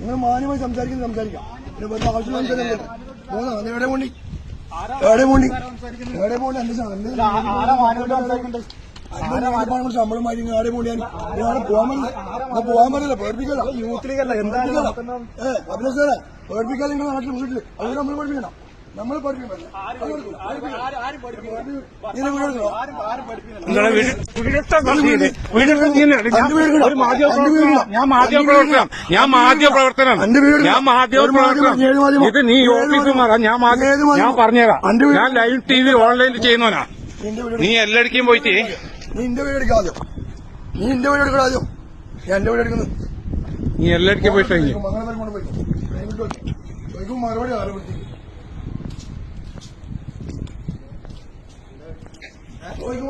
നിങ്ങൾ മാന്യമായി സംസാരിക്കാം. പിന്നെ വെറുതെ ആവശ്യം എവിടെ പോണ്ടി ശമ്പളം മാറ്റി ആടെ പോണ്ടിയാണ് പോകാൻ പറ്റില്ല പേടിപ്പിക്കല യൂത്ത് ലീഗല്ല എന്താണ് അഭിനയ സാറേ പേടിപ്പിക്കാതെ നിങ്ങൾ നാട്ടിൽ വീട്ടില് അത് നമ്മൾ പഠിപ്പിക്കണം. നമ്മൾ ഞാൻ മാധ്യമപ്രവർത്തനം ഇത് നീ ഓഫീസിൽ മാറാം. ഞാൻ പറഞ്ഞുതരാം. ഞാൻ ലൈവ് TV ഓൺലൈനിൽ ചെയ്യുന്നവനാ. നീ എല്ലായിടക്കും പോയിട്ട് നീ എന്റെ വീട് എടുക്കാതെ ഞാൻ എന്റെ വീട് എടുക്കുന്നു. നീ എല്ലായിടക്കും പോയിട്ട്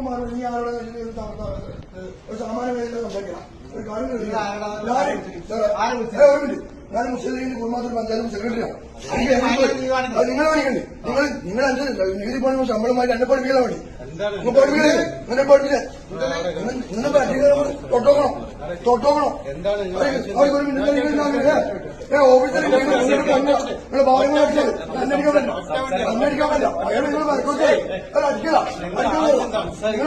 മറുപടി നീ ആരോടെ ഒരു സാമാന്യ സംസാരിക്കണം. ഒരു കാര്യം ഞാൻ മുസ്ലിം ലീഗിന്റെ കുടുംബാത്ര പഞ്ചായത്ത് സെക്രട്ടറിയാണ്. നിങ്ങൾ കാണിക്കണ്ടേ? നിങ്ങൾ നികുതി പണം ശമ്പളമായി എന്നെ പഠിപ്പിക്കാൻ വേണ്ടി തൊട്ടോക്കണം. ഓഫീസിൽ നിങ്ങളെ ഭാഗങ്ങൾ അന്വേഷിക്കാൻ പറ്റില്ല. അയാൾ നിങ്ങൾ മറക്കോട്ടെ അടിക്കില്ല. നിങ്ങൾ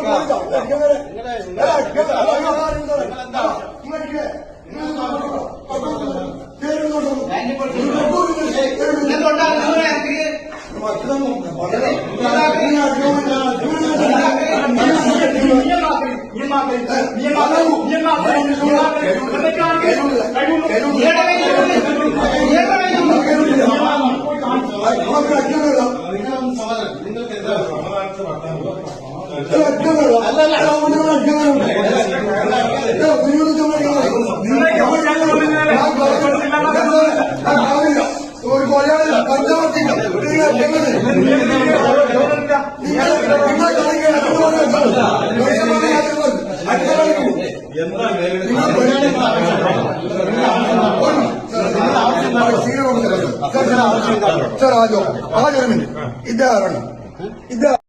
ഒരു കൊലയാളില്ല പഞ്ചാബത്തില്ല ഇതാരാണ്